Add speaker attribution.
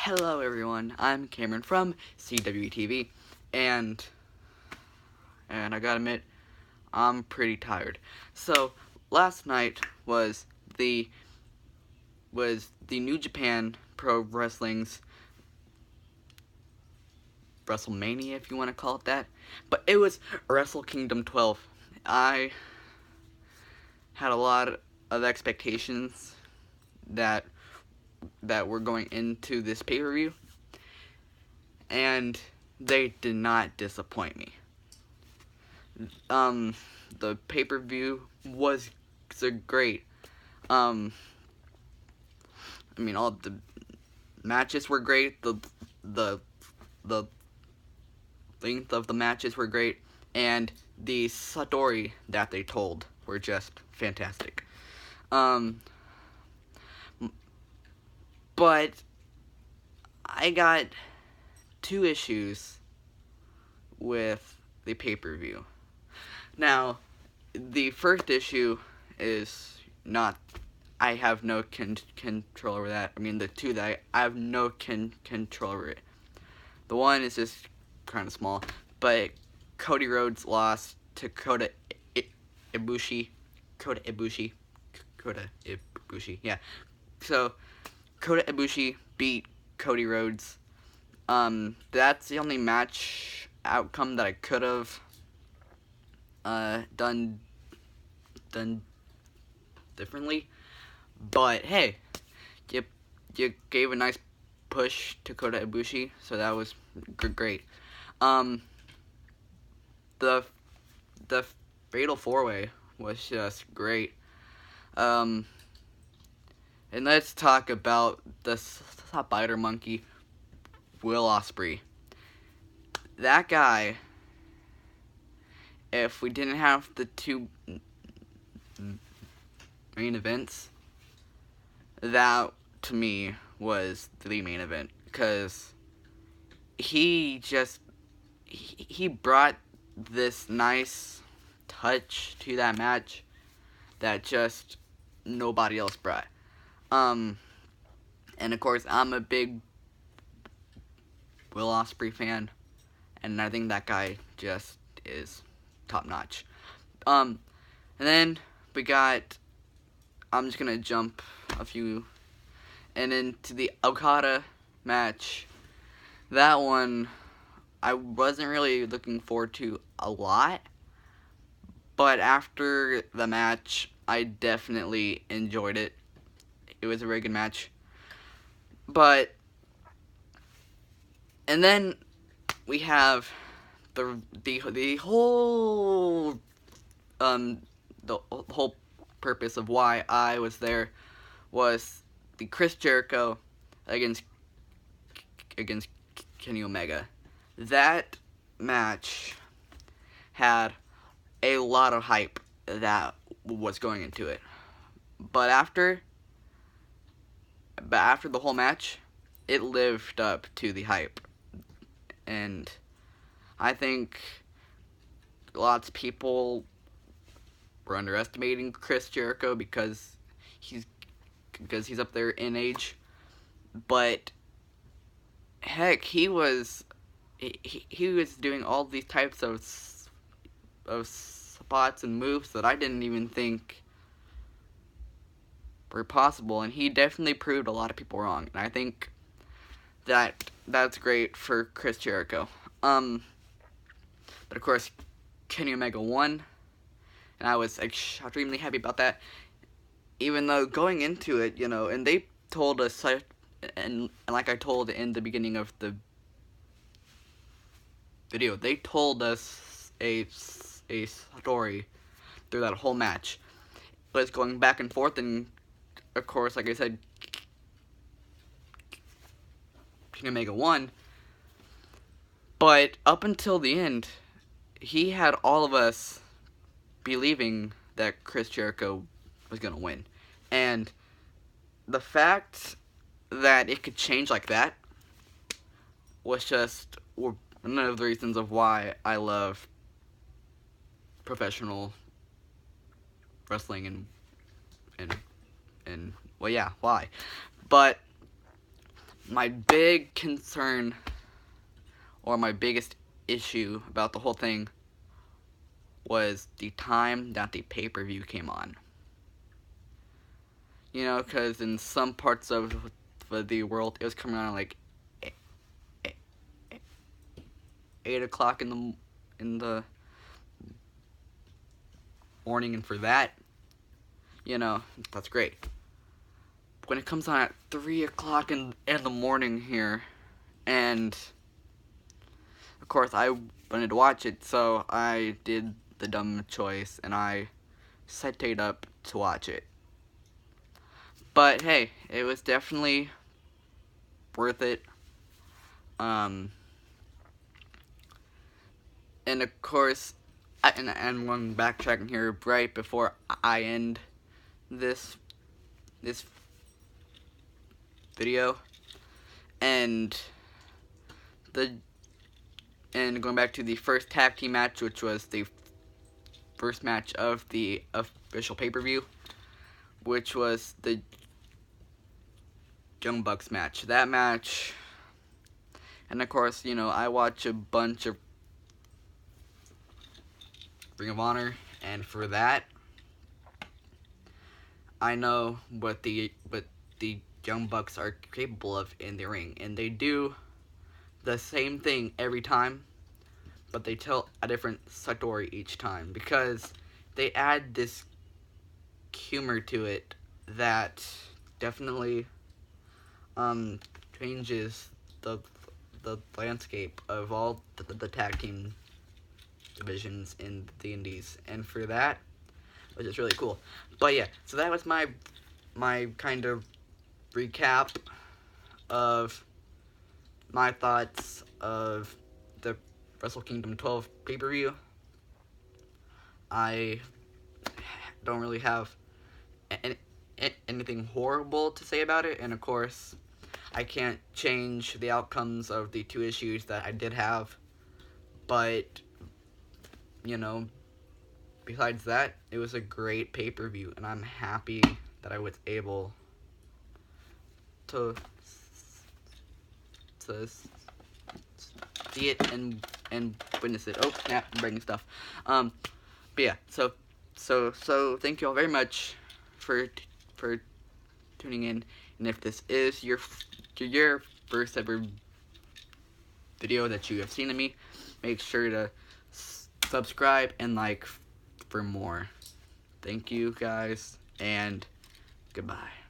Speaker 1: Hello everyone, I'm Cameron from CWTV, and I gotta admit, I'm pretty tired. So, last night was the New Japan Pro Wrestling's WrestleMania, if you want to call it that, but it was Wrestle Kingdom 12. I had a lot of expectations that were going into this pay-per-view, and they did not disappoint me. The pay-per-view was great. I mean, all the matches were great. The length of the matches were great, and the story that they told were just fantastic. But I got two issues with the pay-per-view. Now, the first issue is not, I have no control over that. I mean, the two that I have no control over it. The one is just kind of small, but Cody Rhodes lost to Kota Ibushi. Yeah. So, Kota Ibushi beat Cody Rhodes. That's the only match outcome that I could have done differently, but hey, you gave a nice push to Kota Ibushi, so that was great. The Fatal 4-Way was just great. And let's talk about the Spider Monkey, Will Ospreay. That guy, if we didn't have the two main events, that to me was the main event, because he brought this nice touch to that match that just nobody else brought. And of course, I'm a big Will Ospreay fan, and I think that guy just is top notch. And then we got, I'm just gonna jump a few, and into the Okada match. That one, I wasn't really looking forward to a lot, but after the match, I definitely enjoyed it. It was a very good match. And then we have the whole purpose of why I was there was the Chris Jericho against Kenny Omega. That match had a lot of hype that was going into it, but after the whole match, it lived up to the hype, and I think lots of people were underestimating Chris Jericho because he's up there in age, but heck, he was doing all these types of spots and moves that I didn't even think were possible, and he definitely proved a lot of people wrong, and I think that's great for Chris Jericho. But of course, Kenny Omega won, and I was extremely happy about that, even though going into it, and they told us, and like I told in the beginning of the video, they told us a story through that whole match. It was going back and forth, and of course, like I said, Kenny Omega won. But up until the end, he had all of us believing that Chris Jericho was going to win. And the fact that it could change like that was just one of the reasons of why I love professional wrestling, and well, yeah, why. But my big concern, or my biggest issue about the whole thing, was the time that the pay-per-view came on. You know, because in some parts of the world, it was coming on like 8 o'clock in the morning, and for that, you know, that's great. When it comes on at 3 o'clock in the morning here, and of course I wanted to watch it, so I did the dumb choice and I set it up to watch it. But hey, it was definitely worth it. And of course, and one backtracking here right before I end this video, and going back to the first tag team match, which was the first match of the official pay-per-view, which was the Young Bucks match. That match, and of course, you know, I watch a bunch of Ring of Honor, and for that, I know what the Young Bucks are capable of in the ring, and they do the same thing every time, but they tell a different story each time, because they add this humor to it that definitely changes the landscape of all the tag team divisions in the indies, and for that, which is really cool. But yeah, so that was my kind of recap of my thoughts of the Wrestle Kingdom 12 pay-per-view. I don't really have anything horrible to say about it, and of course, I can't change the outcomes of the 2 issues that I did have, but, you know, besides that, it was a great pay-per-view, and I'm happy that I was able to see it and witness it. Oh, yeah, I'm breaking stuff. But yeah, so thank you all very much for tuning in, and if this is your first ever video that you have seen of me, make sure to subscribe and like for more. Thank you guys, and goodbye.